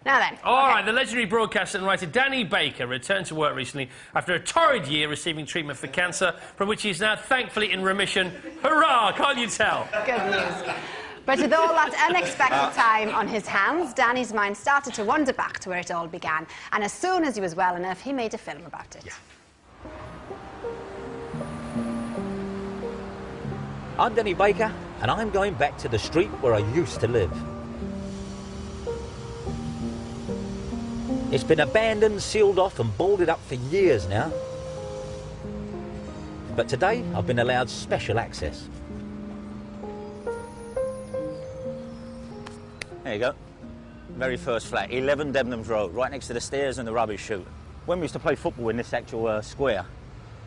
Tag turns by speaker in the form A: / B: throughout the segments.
A: Now then.
B: All right, the legendary broadcaster and writer Danny Baker returned to work recently after a torrid year receiving treatment for cancer, from which he is now thankfully in remission. Hurrah, can't you tell?
A: Good news. But with all that unexpected time on his hands, Danny's mind started to wander back to where it all began. And as soon as he was well enough, he made a film about it.
B: Yeah.
C: I'm Danny Baker, and I'm going back to the street where I used to live. It's been abandoned, sealed off and boarded up for years now. But today, I've been allowed special access. There you go. Very first flat, 11 Debenhams Road, right next to the stairs and the rubbish chute. When we used to play football in this actual square,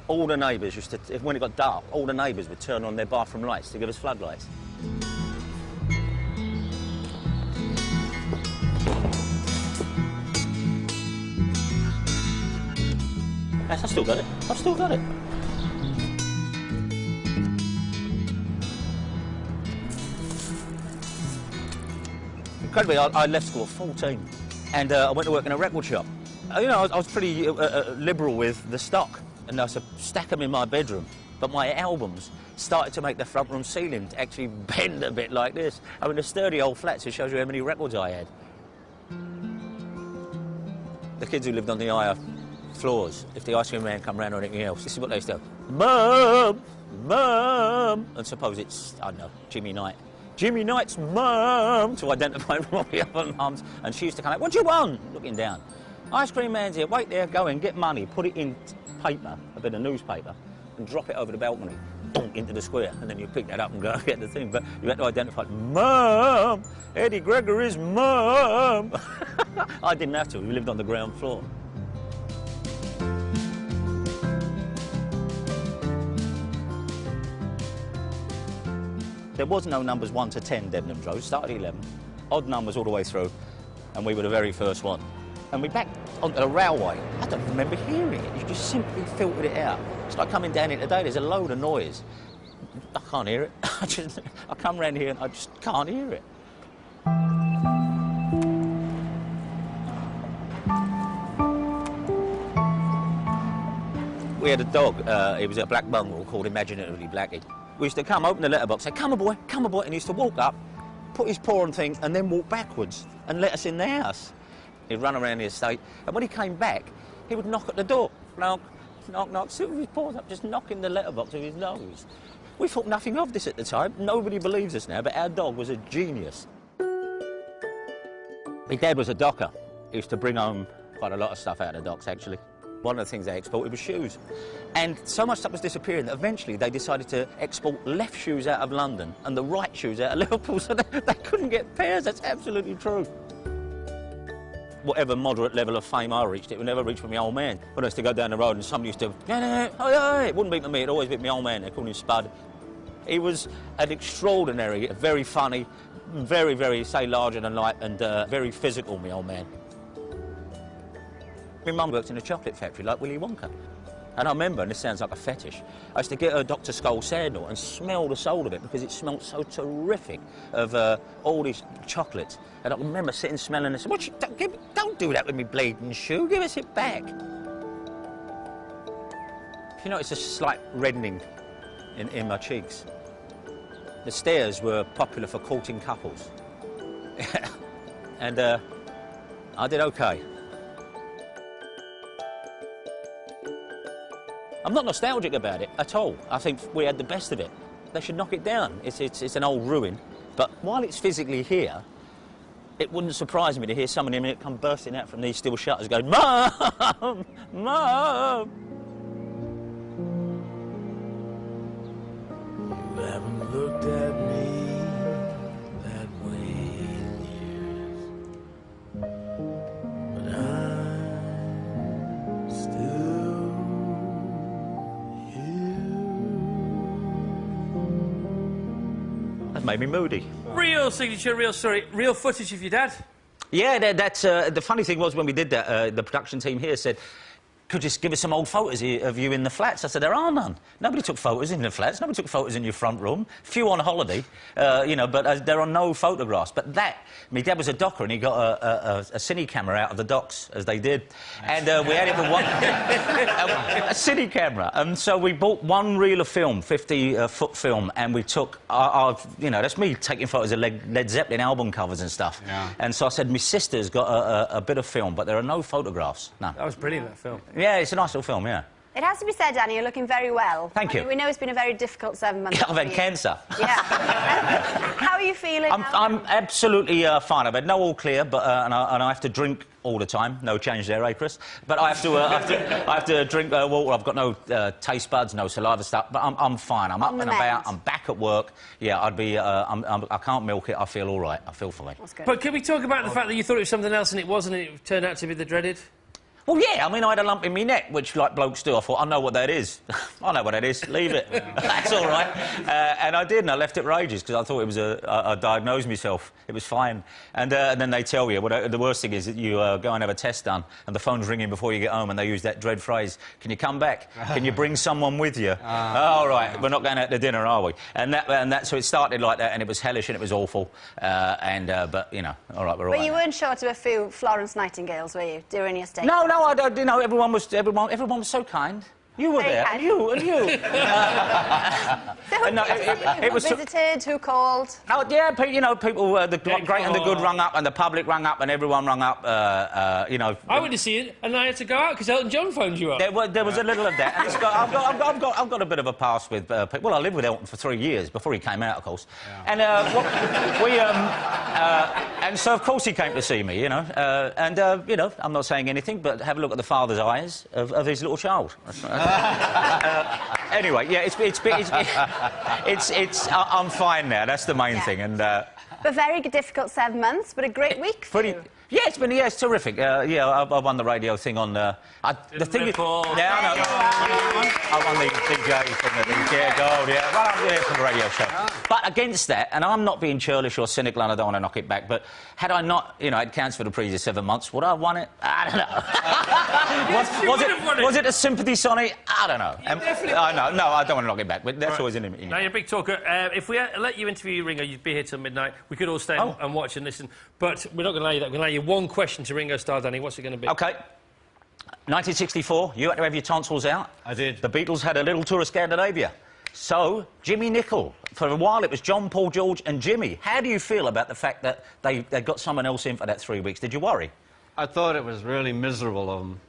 C: all the neighbours used to, when it got dark, all the neighbours would turn on their bathroom lights to give us floodlights. Yes, I've still got it. I've still got it. Incredibly, I left school at 14 and I went to work in a record shop. You know, I was pretty liberal with the stock and I used to stack them in my bedroom, but my albums started to make the front room ceiling actually bend a bit like this. I mean, the sturdy old flats, it shows you how many records I had. The kids who lived on the higher floors, if the ice cream man come round or anything else, this is what they used to go, Mum! Mum! And suppose it's, I don't know, Jimmy Knight. Jimmy Knight's mum, to identify with all the other mums. And she used to come out, what do you want? Looking down. Ice cream man's here, wait there, go in, get money, put it in paper, a bit of newspaper, and drop it over the balcony, donk into the square, and then you pick that up and go and get the thing. But you had to identify, Mum! Eddie Gregory's mum! I didn't have to, we lived on the ground floor. There was no numbers 1 to 10 Debenhams Road, started at 11, odd numbers all the way through, and we were the very first one. And we backed onto the railway. I don't remember hearing it, you just simply filtered it out. It's like coming down here today, there's a load of noise. I can't hear it. I come round here and I just can't hear it. We had a dog, he was a black mongrel called Imaginatively Blackie. We used to come, open the letterbox, say, come on boy, and he used to walk up, put his paw on thing, and then walk backwards and let us in the house. He'd run around the estate, and when he came back, he would knock at the door. Knock, knock, knock, sit with his paws up, just knocking the letterbox with his nose. We thought nothing of this at the time. Nobody believes us now, but our dog was a genius. My dad was a docker. He used to bring home quite a lot of stuff out of the docks, actually. One of the things they exported was shoes. And so much stuff was disappearing that eventually they decided to export left shoes out of London and the right shoes out of Liverpool, so they couldn't get pairs. That's absolutely true. Whatever moderate level of fame I reached, it would never reach for my old man. When I used to go down the road and somebody used to, it wouldn't be for me, it'd always be my old man. They called him Spud. He was an extraordinary, very funny, very, very, say, larger than life and very physical, my old man. My mum worked in a chocolate factory like Willy Wonka. And I remember, and this sounds like a fetish, I used to get her Dr. Scholl sandal and smell the sole of it because it smelled so terrific of all these chocolates. And I remember sitting smelling this, don't do that with me bleeding shoe, give us it back. You notice a slight reddening in my cheeks. The stairs were popular for courting couples. And I did okay. I'm not nostalgic about it at all. I think we had the best of it. They should knock it down. It's an old ruin. But while it's physically here, it wouldn't surprise me to hear someone in a minute come bursting out from these steel shutters going, Mum! Mum!
D: You haven't looked at me that way in years, but I'm still
C: That made me moody.
B: Real signature, real story, real footage of your dad.
C: Yeah, that's the funny thing was when we did that, the production team here said, could you give us some old photos of you in the flats? I said, there are none. Nobody took photos in the flats. Nobody took photos in your front room. Few on holiday, you know, but there are no photographs. But my dad was a docker and he got a cine camera out of the docks, as they did. And we had it with one... a cine camera. And so we bought one reel of film, 50-foot film, and we took you know, that's me taking photos of Led Zeppelin album covers and stuff.
E: Yeah.
C: And so I said, my sister's got a bit of film, but there are no photographs. No.
B: That was brilliant, that film.
C: Yeah, it's a nice little film, yeah.
A: It has to be said, Danny, you're looking very well.
C: Thank you.
A: I mean, we know it's been a very difficult 7 months.
C: I've had cancer.
A: Yeah. How are you feeling now?
C: I'm absolutely fine. I've had no all clear, but and I have to drink all the time. No change there, eh, Chris? But I have to I have to drink water. I've got no taste buds, no saliva stuff. But I'm fine. I'm up and about. I'm back at work. Yeah, I can't milk it. I feel all right. I feel fine.
A: That's good.
B: But can we talk about the fact that you thought it was something else and it wasn't, and it turned out to be the dreaded?
C: Well, yeah, I mean, I had a lump in my neck, which, like blokes do, I thought, I know what that is. I know what that is, leave it. That's all right. And I did, and I left it for ages, because I thought it was I diagnosed myself. It was fine. And then they tell you, well, the worst thing is that you go and have a test done, and the phone's ringing before you get home, and they use that dread phrase, can you come back? Can you bring someone with you? All right, we're not going out to dinner, are we? So it started like that, and it was hellish, and it was awful. But, you know, all right, we're all right.
A: But you weren't short of a few Florence Nightingales, were you, during your stay?
C: No, you know, everyone was so kind. You were there, and you.
A: It was visited, who called?
C: Oh, yeah, you know, people, the great and the good rung up, and the public rung up, and everyone rung up, you know...
B: I went to see it, and I had to go out, because Elton John phoned you up.
C: There was a little of that. And I've got a bit of a past with people. Well, I lived with Elton for 3 years, before he came out, of course. Yeah. And so, of course, he came to see me, you know. You know, I'm not saying anything, but have a look at the father's eyes of his little child. Anyway, yeah, I'm fine now. That's the main thing. And
A: but very difficult 7 months, but a great week for you.
C: Yeah, it's terrific. Yeah, I won the radio thing on... the thing is... Yeah, I won the DJ thing, Gold, yeah. Well, I'm here for the radio show. But against that, and I'm not being churlish or cynical and I don't want to knock it back, but had I not, you know, had cancer for the previous 7 months, would I have won it? I don't know. Was it a sympathy sonnet? I don't know. No, I don't want to knock it back, but that's always in it.
B: Now, you're a big talker. If we let you interview Ringo, you'd be here till midnight. We could all stay and watch and listen, but we're not going to allow you that. We're going to allow you one question to Ringo Starr, Danny. What's it going to be?
C: OK. 1964, you had to have your tonsils out.
E: I did.
C: The Beatles had a little tour of Scandinavia. So, Jimmy Nicol. For a while, it was John, Paul, George and Jimmy. How do you feel about the fact that they got someone else in for that 3 weeks? Did you worry?
E: I thought it was really miserable of them.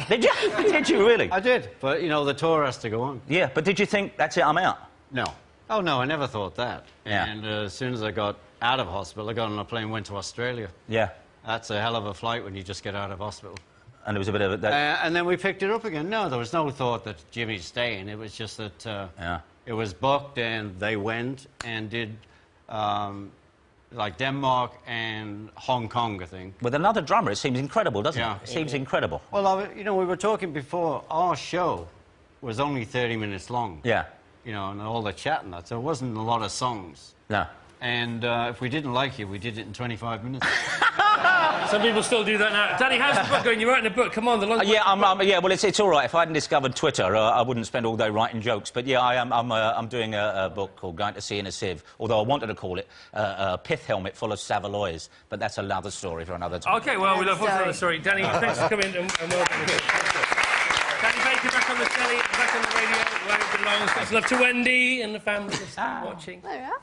C: Did you? Did you really?
E: I did, but, you know, the tour has to go on.
C: Yeah, but did you think, that's it, I'm out?
E: No. Oh, no, I never thought that.
C: Yeah.
E: And as soon as I got out of hospital, I got on a plane, went to Australia.
C: Yeah.
E: That's a hell of a flight when you just get out of hospital.
C: And there was a bit of...
E: and then we picked it up again. No, there was no thought that Jimmy's staying. It was just that it was booked and they went and did, like, Denmark and Hong Kong, I think.
C: With another drummer, it seems incredible, doesn't it? It seems incredible.
E: Well, you know, we were talking before, our show was only 30 minutes long.
C: Yeah.
E: You know, and all the chat and that, so it wasn't a lot of songs.
C: No.
E: And if we didn't like you, we did it in 25 minutes.
B: Some people still do that now. Danny, how's the book going? You're writing a book. Come on, the long...
C: yeah, well, it's all right. If I hadn't discovered Twitter, I wouldn't spend all day writing jokes. But, yeah, I'm doing a book called Going to Sea in a Sieve, although I wanted to call it a pith helmet full of Savaloys, but that's another story for another time.
B: OK, well, we love another story. Danny, thanks for coming and well done. Danny Baker back on the telly, back on the radio, where it belongs. Lots of love to Wendy and the family watching.
A: There we are.